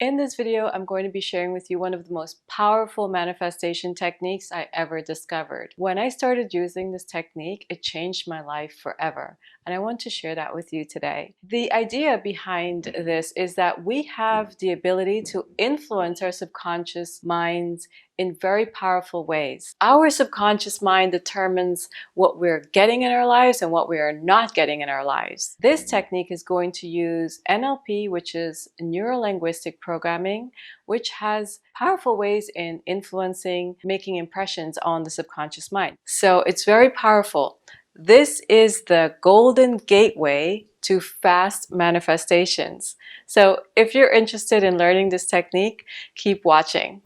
In this video, I'm going to be sharing with you one of the most powerful manifestation techniques I ever discovered. When I started using this technique, it changed my life forever, and I want to share that with you today. The idea behind this is that we have the ability to influence our subconscious minds in very powerful ways. Our subconscious mind determines what we're getting in our lives and what we are not getting in our lives. This technique is going to use NLP, which is neuro-linguistic programming, which has powerful ways in influencing, making impressions on the subconscious mind. So it's very powerful. This is the golden gateway to fast manifestations. So if you're interested in learning this technique, keep watching.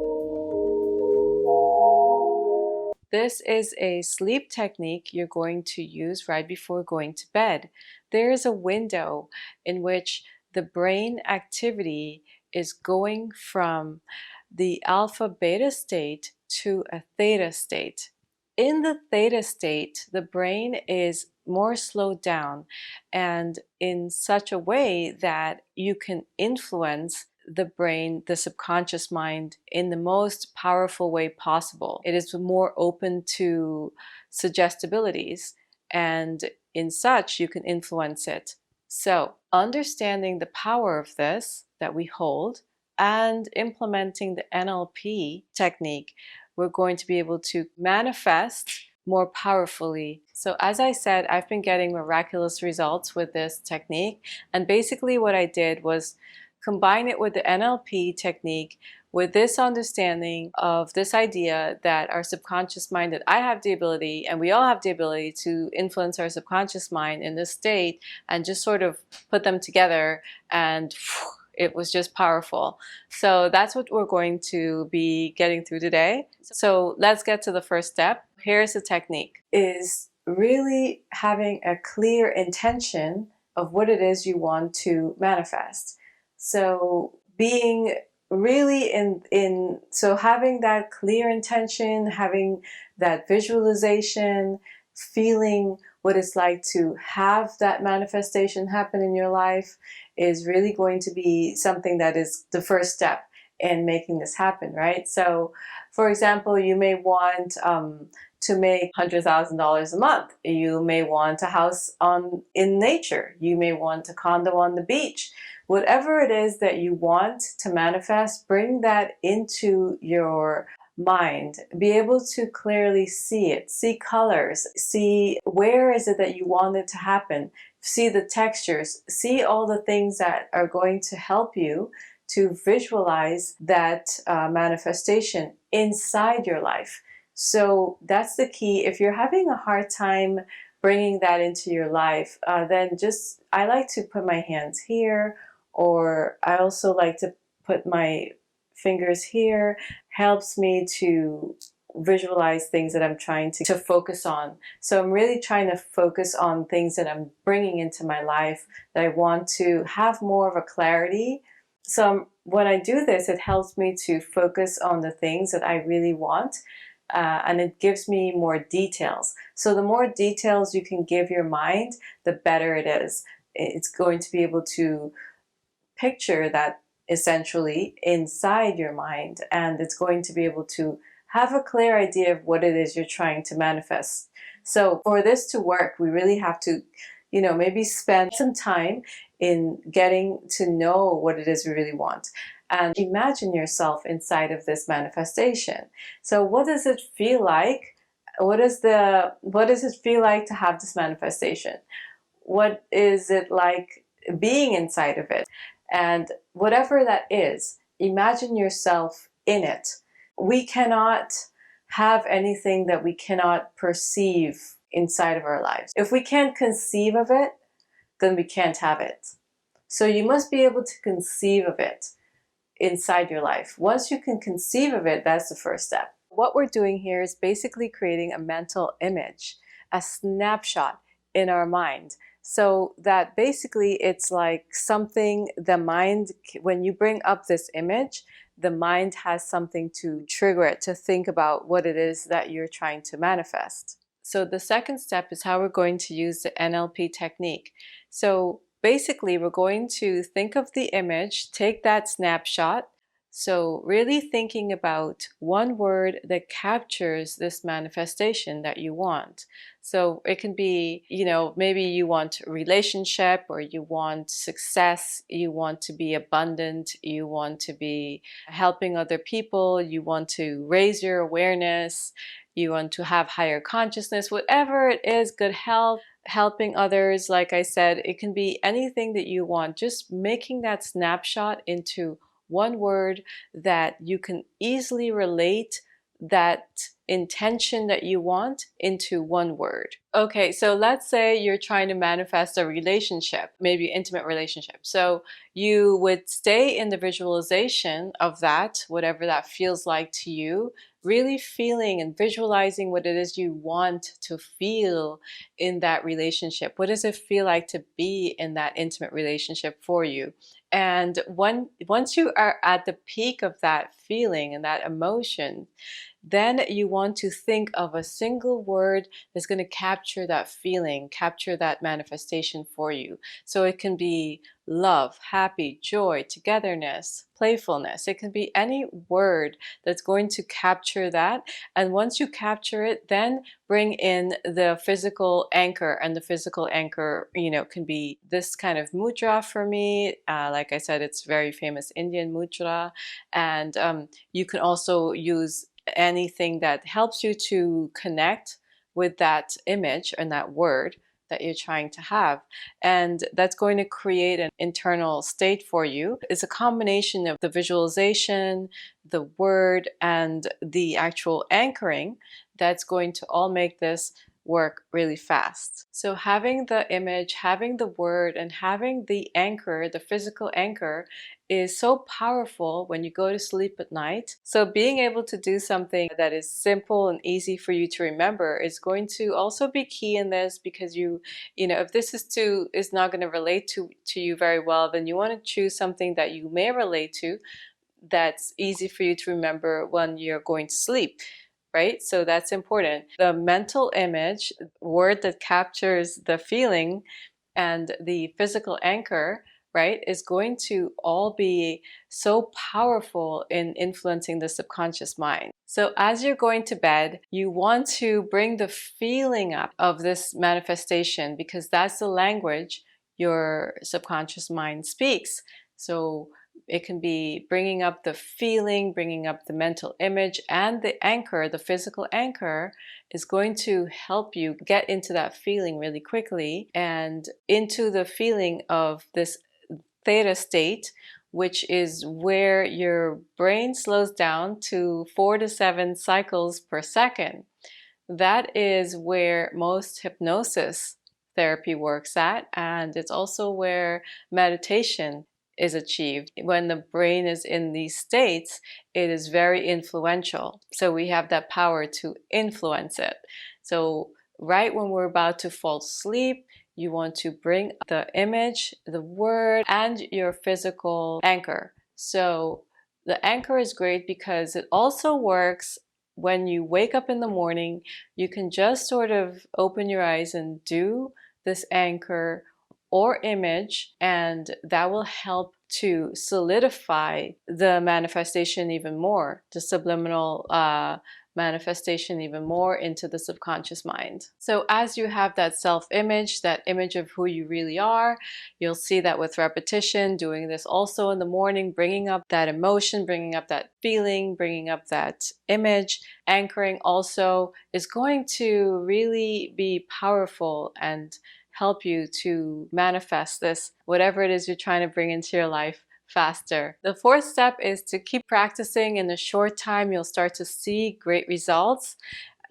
This is a sleep technique you're going to use right before going to bed. There is a window in which the brain activity is going from the alpha beta state to a theta state. In the theta state, the brain is more slowed down and in such a way that you can influence the brain, the subconscious mind, in the most powerful way possible. It is more open to suggestibilities, and in such you can influence it. So understanding the power of this that we hold and implementing the NLP technique, we're going to be able to manifest more powerfully. So as I said, I've been getting miraculous results with this technique, and basically what I did was combine it with the NLP technique, with this understanding of this idea that our subconscious mind, that I have the ability, and we all have the ability, to influence our subconscious mind in this state, and just sort of put them together, and it was just powerful. So that's what we're going to be getting through today. So let's get to the first step. Here's the technique: is really having a clear intention of what it is you want to manifest. So being really so having that clear intention, having that visualization, feeling what it's like to have that manifestation happen in your life is really going to be something that is the first step in making this happen, right? So for example, you may want to make $100,000 a month. You may want a house in nature. You may want a condo on the beach. Whatever it is that you want to manifest, bring that into your mind. Be able to clearly see it, see colors, see where is it that you want it to happen, see the textures, see all the things that are going to help you to visualize that manifestation inside your life. So that's the key. If you're having a hard time bringing that into your life, then I like to put my hands here, or I also like to put my fingers here. Helps me to visualize things that I'm trying to focus on. So I'm really trying to focus on things that I'm bringing into my life, that I want to have more of a clarity. So when I do this, it helps me to focus on the things that I really want. And it gives me more details. So the more details you can give your mind, the better it is. It's going to be able to picture that essentially inside your mind, and it's going to be able to have a clear idea of what it is you're trying to manifest. So for this to work, we really have to, maybe spend some time in getting to know what it is we really want. And imagine yourself inside of this manifestation. So what does it feel like? What does it feel like to have this manifestation? What is it like being inside of it? And whatever that is, imagine yourself in it. We cannot have anything that we cannot perceive inside of our lives. If we can't conceive of it, then we can't have it. So you must be able to conceive of it inside your life. Once you can conceive of it, that's the first step. What we're doing here is basically creating a mental image, a snapshot in our mind. So that basically it's like something the mind, when you bring up this image, the mind has something to trigger it to think about what it is that you're trying to manifest. So the second step is how we're going to use the NLP technique. So basically we're going to think of the image, take that snapshot. So really thinking about one word that captures this manifestation that you want. So it can be, maybe you want a relationship, or you want success, you want to be abundant, you want to be helping other people, you want to raise your awareness, you want to have higher consciousness, whatever it is, good health, helping others. Like I said, it can be anything that you want, just making that snapshot into one word that you can easily relate that intention that you want into one word. Okay, so let's say you're trying to manifest a relationship, maybe an intimate relationship. So you would stay in the visualization of that, whatever that feels like to you, really feeling and visualizing what it is you want to feel in that relationship. What does it feel like to be in that intimate relationship for you? And once you are at the peak of that feeling and that emotion, then you want to think of a single word that's going to capture that feeling, capture that manifestation for you. So it can be love, happy, joy, togetherness, playfulness. It can be any word that's going to capture that. And once you capture it, then bring in the physical anchor. And the physical anchor, can be this kind of mudra for me. Like I said, it's very famous Indian mudra. And you can also use anything that helps you to connect with that image and that word that you're trying to have. And that's going to create an internal state for you. It's a combination of the visualization, the word, and the actual anchoring that's going to all make this work really fast. So having the image, having the word, and having the anchor, the physical anchor, is so powerful when you go to sleep at night. So being able to do something that is simple and easy for you to remember is going to also be key in this, because if this is not going to relate to you very well, then you want to choose something that you may relate to, that's easy for you to remember when you're going to sleep. Right? So that's important. The mental image, word that captures the feeling, and the physical anchor, right, is going to all be so powerful in influencing the subconscious mind. So as you're going to bed, you want to bring the feeling up of this manifestation, because that's the language your subconscious mind speaks. So it can be bringing up the feeling, bringing up the mental image, and the anchor, the physical anchor, is going to help you get into that feeling really quickly, and into the feeling of this theta state, which is where your brain slows down to 4 to 7 cycles per second. That is where most hypnosis therapy works at, and it's also where meditation is achieved. When the brain is in these states, it is very influential. So we have that power to influence it. So right when we're about to fall asleep, you want to bring the image, the word, and your physical anchor. So the anchor is great because it also works when you wake up in the morning. You can just sort of open your eyes and do this anchor or image, and that will help to solidify the manifestation even more, the subliminal manifestation even more into the subconscious mind. So as you have that self-image, that image of who you really are, you'll see that with repetition, doing this also in the morning, bringing up that emotion, bringing up that feeling, bringing up that image, anchoring also is going to really be powerful and help you to manifest this, whatever it is you're trying to bring into your life, faster. The fourth step is to keep practicing. In a short time, you'll start to see great results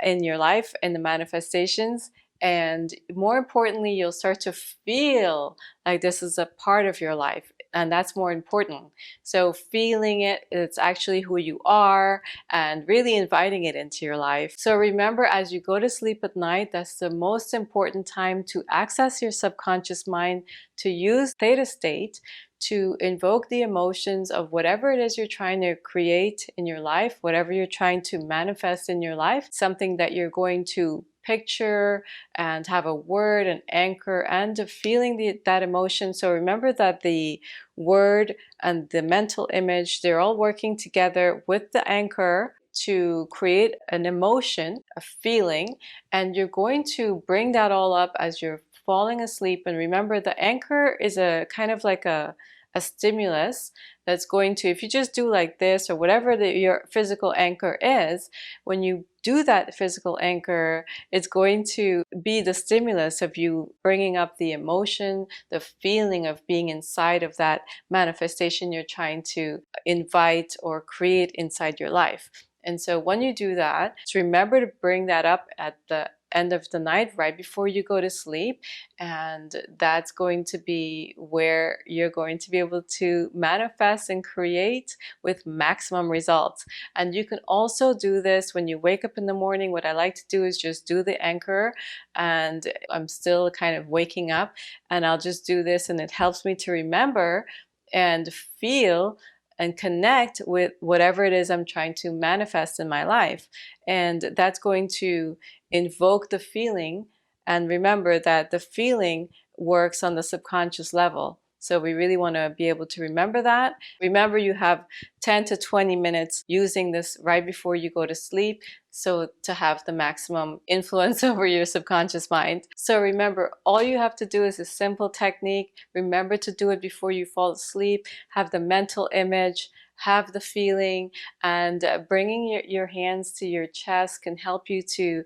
in your life and the manifestations. And more importantly, you'll start to feel like this is a part of your life. And that's more important. So feeling it, it's actually who you are, and really inviting it into your life. So remember, as you go to sleep at night, that's the most important time to access your subconscious mind, to use theta state, to invoke the emotions of whatever it is you're trying to create in your life, whatever you're trying to manifest in your life, something that you're going to picture and have a word, an anchor, and a feeling that emotion. So remember that the word and the mental image, they're all working together with the anchor to create an emotion, a feeling, and you're going to bring that all up as you're falling asleep. And remember, the anchor is a kind of like a stimulus that's going to, if you just do like this or whatever your physical anchor is, when you do that physical anchor, it's going to be the stimulus of you bringing up the emotion, the feeling of being inside of that manifestation you're trying to invite or create inside your life. And so when you do that, just remember to bring that up at the end of the night, right before you go to sleep, and that's going to be where you're going to be able to manifest and create with maximum results. And you can also do this when you wake up in the morning. What I like to do is just do the anchor, and I'm still kind of waking up, and I'll just do this, and it helps me to remember and feel and connect with whatever it is I'm trying to manifest in my life. And that's going to invoke the feeling. And remember that the feeling works on the subconscious level. So we really want to be able to remember that. Remember, you have 10 to 20 minutes using this right before you go to sleep, so to have the maximum influence over your subconscious mind. So remember, all you have to do is a simple technique. Remember to do it before you fall asleep. Have the mental image, have the feeling, and bringing your hands to your chest can help you to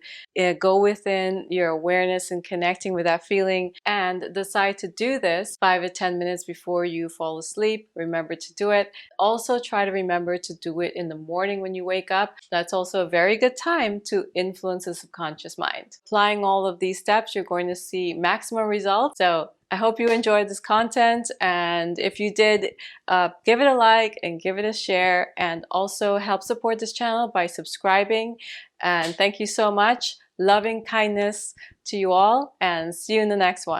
go within your awareness and connecting with that feeling, and decide to do this 5 to 10 minutes before you fall asleep. Remember to do it. Also try to remember to do it in the morning when you wake up. That's also a very good time to influence the subconscious mind. Applying all of these steps, you're going to see maximum results. So I hope you enjoyed this content, and if you did, give it a like and give it a share, and also help support this channel by subscribing. And thank you so much. Loving kindness to you all, and see you in the next one.